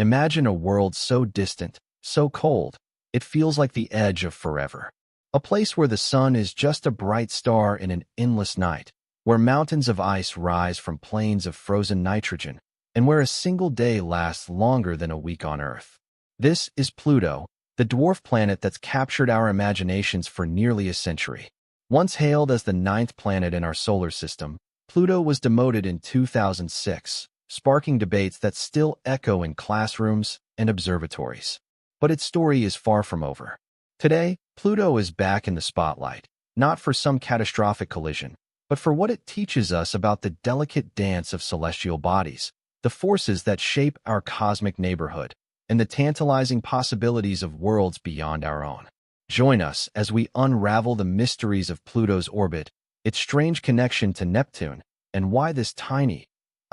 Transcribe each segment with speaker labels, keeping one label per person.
Speaker 1: Imagine a world so distant, so cold, it feels like the edge of forever. A place where the sun is just a bright star in an endless night, where mountains of ice rise from plains of frozen nitrogen, and where a single day lasts longer than a week on Earth. This is Pluto, the dwarf planet that's captured our imaginations for nearly a century. Once hailed as the ninth planet in our solar system, Pluto was demoted in 2006, sparking debates that still echo in classrooms and observatories. But its story is far from over. Today, Pluto is back in the spotlight, not for some catastrophic collision, but for what it teaches us about the delicate dance of celestial bodies, the forces that shape our cosmic neighborhood, and the tantalizing possibilities of worlds beyond our own. Join us as we unravel the mysteries of Pluto's orbit, its strange connection to Neptune, and why this tiny,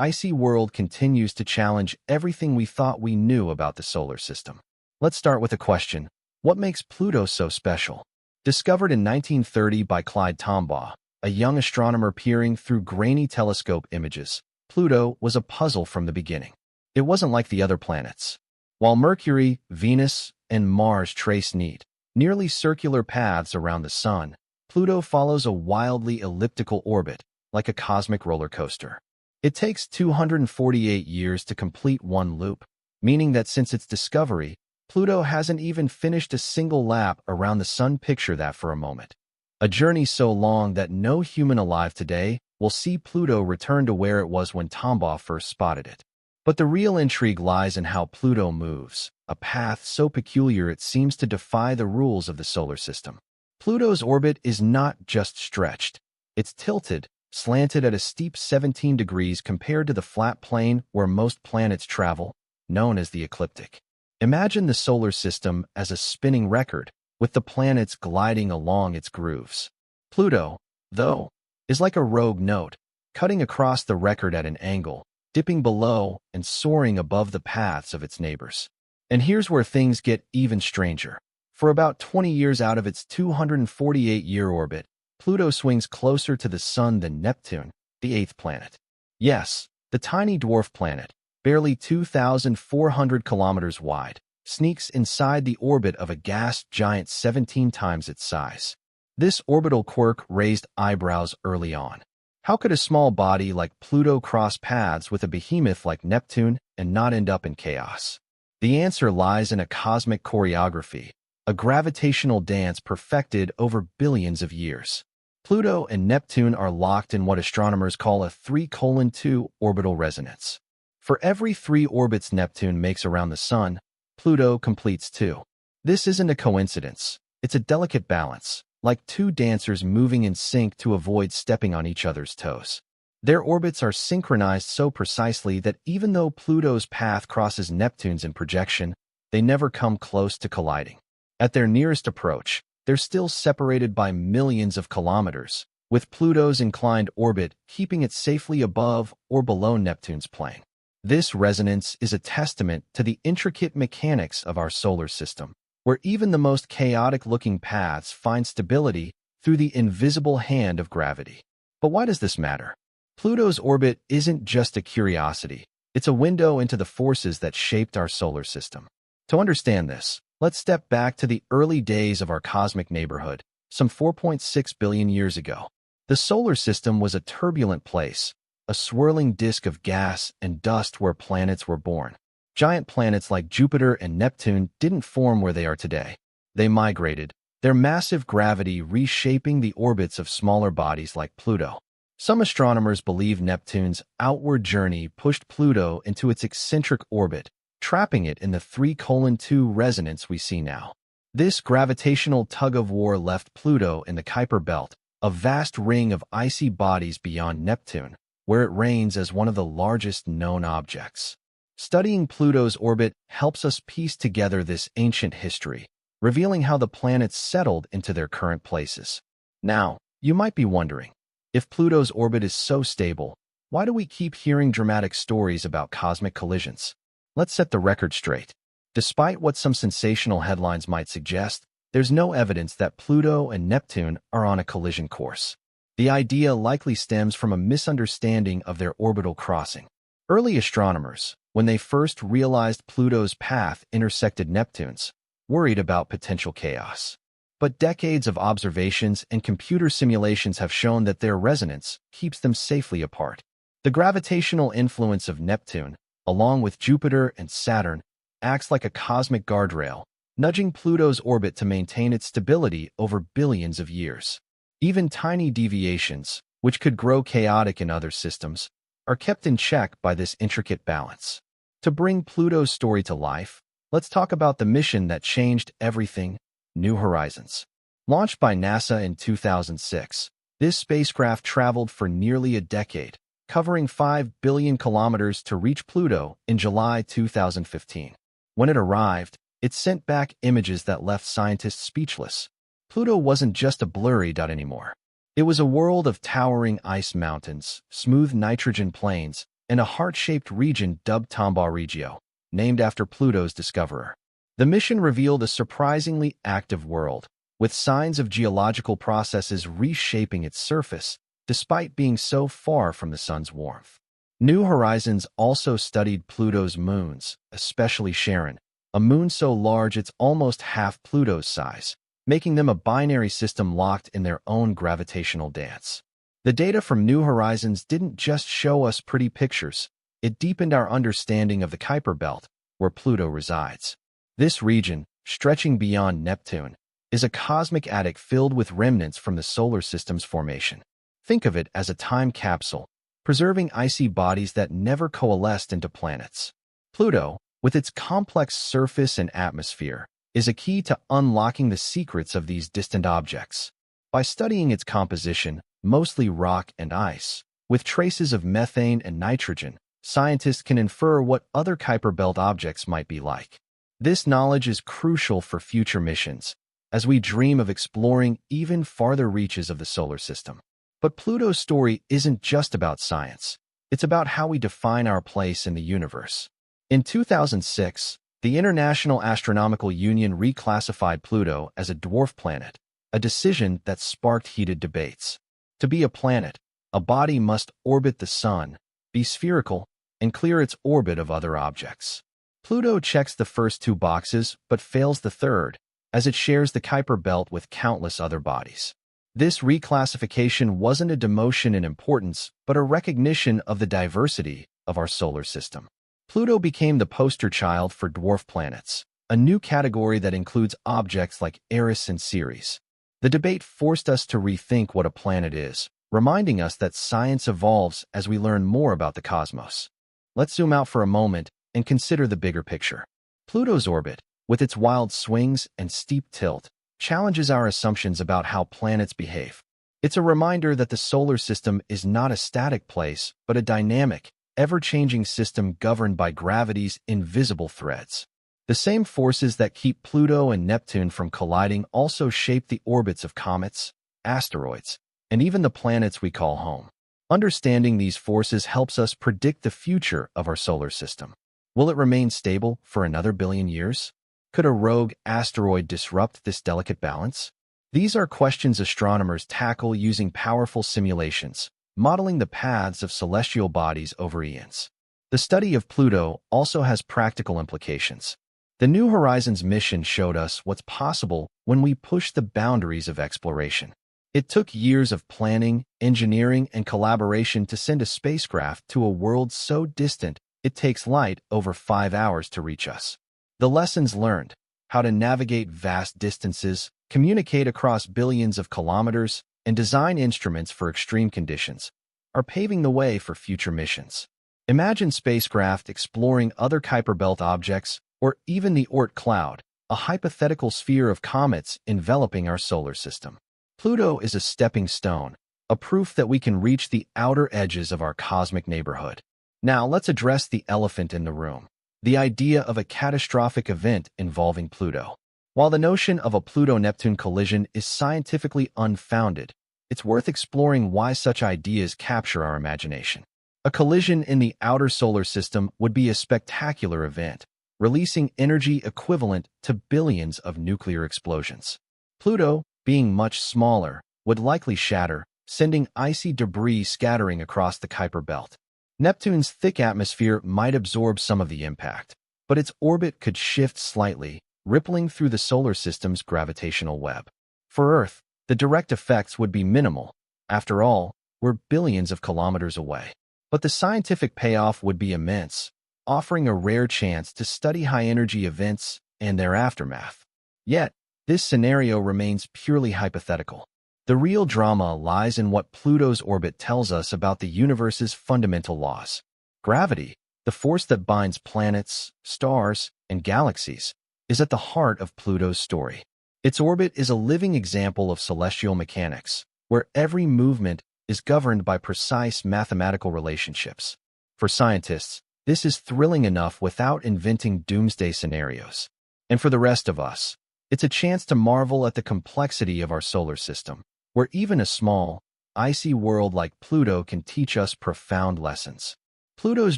Speaker 1: icy world continues to challenge everything we thought we knew about the solar system. Let's start with a question. What makes Pluto so special? Discovered in 1930 by Clyde Tombaugh, a young astronomer peering through grainy telescope images, Pluto was a puzzle from the beginning. It wasn't like the other planets. While Mercury, Venus, and Mars trace neat, nearly circular paths around the Sun, Pluto follows a wildly elliptical orbit, like a cosmic roller coaster. It takes 248 years to complete one loop, meaning that since its discovery, Pluto hasn't even finished a single lap around the Sun. Picture that for a moment. A journey so long that no human alive today will see Pluto return to where it was when Tombaugh first spotted it. But the real intrigue lies in how Pluto moves, a path so peculiar it seems to defy the rules of the solar system. Pluto's orbit is not just stretched. It's tilted, slanted at a steep 17 degrees compared to the flat plane where most planets travel, known as the ecliptic. Imagine the solar system as a spinning record, with the planets gliding along its grooves. Pluto, though, is like a rogue note, cutting across the record at an angle, dipping below and soaring above the paths of its neighbors. And here's where things get even stranger. For about 20 years out of its 248-year orbit, Pluto swings closer to the Sun than Neptune, the eighth planet. Yes, the tiny dwarf planet, barely 2,400 kilometers wide, sneaks inside the orbit of a gas giant 17 times its size. This orbital quirk raised eyebrows early on. How could a small body like Pluto cross paths with a behemoth like Neptune and not end up in chaos? The answer lies in a cosmic choreography, a gravitational dance perfected over billions of years. Pluto and Neptune are locked in what astronomers call a 3:2 orbital resonance. For every 3 orbits Neptune makes around the Sun, Pluto completes 2. This isn't a coincidence. It's a delicate balance, like 2 dancers moving in sync to avoid stepping on each other's toes. Their orbits are synchronized so precisely that even though Pluto's path crosses Neptune's in projection, they never come close to colliding. At their nearest approach, they're still separated by millions of kilometers, with Pluto's inclined orbit keeping it safely above or below Neptune's plane. This resonance is a testament to the intricate mechanics of our solar system, where even the most chaotic-looking paths find stability through the invisible hand of gravity. But why does this matter? Pluto's orbit isn't just a curiosity. It's a window into the forces that shaped our solar system. To understand this, let's step back to the early days of our cosmic neighborhood, some 4.6 billion years ago. The solar system was a turbulent place, a swirling disk of gas and dust where planets were born. Giant planets like Jupiter and Neptune didn't form where they are today. They migrated, their massive gravity reshaping the orbits of smaller bodies like Pluto. Some astronomers believe Neptune's outward journey pushed Pluto into its eccentric orbit, trapping it in the 3:2 resonance we see now. This gravitational tug-of-war left Pluto in the Kuiper Belt, a vast ring of icy bodies beyond Neptune, where it reigns as one of the largest known objects. Studying Pluto's orbit helps us piece together this ancient history, revealing how the planets settled into their current places. Now, you might be wondering, if Pluto's orbit is so stable, why do we keep hearing dramatic stories about cosmic collisions? Let's set the record straight. Despite what some sensational headlines might suggest, there's no evidence that Pluto and Neptune are on a collision course. The idea likely stems from a misunderstanding of their orbital crossing. Early astronomers, when they first realized Pluto's path intersected Neptune's, worried about potential chaos. But decades of observations and computer simulations have shown that their resonance keeps them safely apart. The gravitational influence of Neptune, along with Jupiter and Saturn, acts like a cosmic guardrail, nudging Pluto's orbit to maintain its stability over billions of years. Even tiny deviations, which could grow chaotic in other systems, are kept in check by this intricate balance. To bring Pluto's story to life, let's talk about the mission that changed everything: New Horizons. Launched by NASA in 2006, this spacecraft traveled for nearly a decade, covering 5 billion kilometers to reach Pluto in July 2015. When it arrived, it sent back images that left scientists speechless. Pluto wasn't just a blurry dot anymore. It was a world of towering ice mountains, smooth nitrogen plains, and a heart-shaped region dubbed Tombaugh Regio, named after Pluto's discoverer. The mission revealed a surprisingly active world, with signs of geological processes reshaping its surface, despite being so far from the sun's warmth. New Horizons also studied Pluto's moons, especially Charon, a moon so large it's almost half Pluto's size, making them a binary system locked in their own gravitational dance. The data from New Horizons didn't just show us pretty pictures, it deepened our understanding of the Kuiper Belt, where Pluto resides. This region, stretching beyond Neptune, is a cosmic attic filled with remnants from the solar system's formation. Think of it as a time capsule, preserving icy bodies that never coalesced into planets. Pluto, with its complex surface and atmosphere, is a key to unlocking the secrets of these distant objects. By studying its composition, mostly rock and ice, with traces of methane and nitrogen, scientists can infer what other Kuiper Belt objects might be like. This knowledge is crucial for future missions, as we dream of exploring even farther reaches of the solar system. But Pluto's story isn't just about science. It's about how we define our place in the universe. In 2006, the International Astronomical Union reclassified Pluto as a dwarf planet, a decision that sparked heated debates. To be a planet, a body must orbit the sun, be spherical, and clear its orbit of other objects. Pluto checks the first two boxes but fails the third, as it shares the Kuiper Belt with countless other bodies. This reclassification wasn't a demotion in importance, but a recognition of the diversity of our solar system. Pluto became the poster child for dwarf planets, a new category that includes objects like Eris and Ceres. The debate forced us to rethink what a planet is, reminding us that science evolves as we learn more about the cosmos. Let's zoom out for a moment and consider the bigger picture. Pluto's orbit, with its wild swings and steep tilt, challenges our assumptions about how planets behave. It's a reminder that the solar system is not a static place, but a dynamic, ever-changing system governed by gravity's invisible threads. The same forces that keep Pluto and Neptune from colliding also shape the orbits of comets, asteroids, and even the planets we call home. Understanding these forces helps us predict the future of our solar system. Will it remain stable for another billion years? Could a rogue asteroid disrupt this delicate balance? These are questions astronomers tackle using powerful simulations, modeling the paths of celestial bodies over eons. The study of Pluto also has practical implications. The New Horizons mission showed us what's possible when we push the boundaries of exploration. It took years of planning, engineering, and collaboration to send a spacecraft to a world so distant it takes light over 5 hours to reach us. The lessons learned: how to navigate vast distances, communicate across billions of kilometers, and design instruments for extreme conditions, are paving the way for future missions. Imagine spacecraft exploring other Kuiper Belt objects, or even the Oort cloud, a hypothetical sphere of comets enveloping our solar system. Pluto is a stepping stone, a proof that we can reach the outer edges of our cosmic neighborhood. Now let's address the elephant in the room: the idea of a catastrophic event involving Pluto. While the notion of a Pluto-Neptune collision is scientifically unfounded, it's worth exploring why such ideas capture our imagination. A collision in the outer solar system would be a spectacular event, releasing energy equivalent to billions of nuclear explosions. Pluto, being much smaller, would likely shatter, sending icy debris scattering across the Kuiper Belt. Neptune's thick atmosphere might absorb some of the impact, but its orbit could shift slightly, rippling through the solar system's gravitational web. For Earth, the direct effects would be minimal. After all, we're billions of kilometers away. But the scientific payoff would be immense, offering a rare chance to study high-energy events and their aftermath. Yet, this scenario remains purely hypothetical. The real drama lies in what Pluto's orbit tells us about the universe's fundamental laws. Gravity, the force that binds planets, stars, and galaxies, is at the heart of Pluto's story. Its orbit is a living example of celestial mechanics, where every movement is governed by precise mathematical relationships. For scientists, this is thrilling enough without inventing doomsday scenarios. And for the rest of us, it's a chance to marvel at the complexity of our solar system, where even a small, icy world like Pluto can teach us profound lessons. Pluto's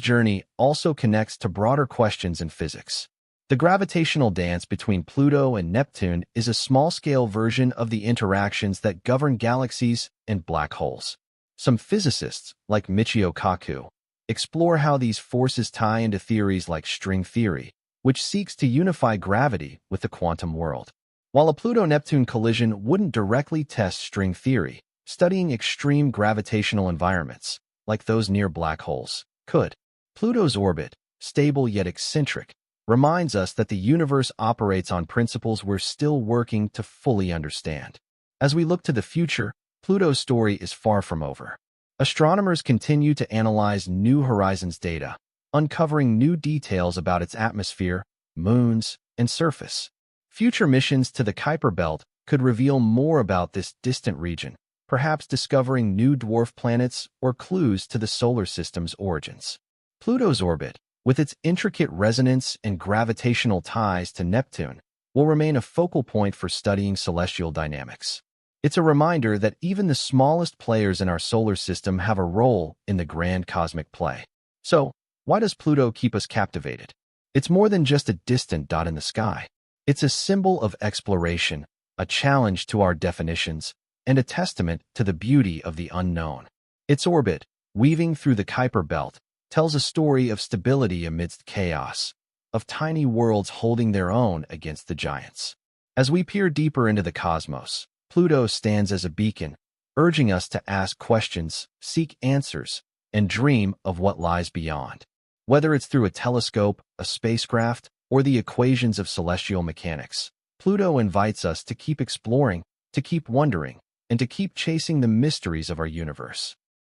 Speaker 1: journey also connects to broader questions in physics. The gravitational dance between Pluto and Neptune is a small-scale version of the interactions that govern galaxies and black holes. Some physicists, like Michio Kaku, explore how these forces tie into theories like string theory, which seeks to unify gravity with the quantum world. While a Pluto-Neptune collision wouldn't directly test string theory, studying extreme gravitational environments, like those near black holes, could. Pluto's orbit, stable yet eccentric, reminds us that the universe operates on principles we're still working to fully understand. As we look to the future, Pluto's story is far from over. Astronomers continue to analyze New Horizons data, uncovering new details about its atmosphere, moons, and surface. Future missions to the Kuiper Belt could reveal more about this distant region, perhaps discovering new dwarf planets or clues to the solar system's origins. Pluto's orbit, with its intricate resonance and gravitational ties to Neptune, will remain a focal point for studying celestial dynamics. It's a reminder that even the smallest players in our solar system have a role in the grand cosmic play. So, why does Pluto keep us captivated? It's more than just a distant dot in the sky. It's a symbol of exploration, a challenge to our definitions, and a testament to the beauty of the unknown. Its orbit, weaving through the Kuiper Belt, tells a story of stability amidst chaos, of tiny worlds holding their own against the giants. As we peer deeper into the cosmos, Pluto stands as a beacon, urging us to ask questions, seek answers, and dream of what lies beyond. Whether it's through a telescope, a spacecraft, or the equations of celestial mechanics, Pluto invites us to keep exploring, to keep wondering, and to keep chasing the mysteries of our universe.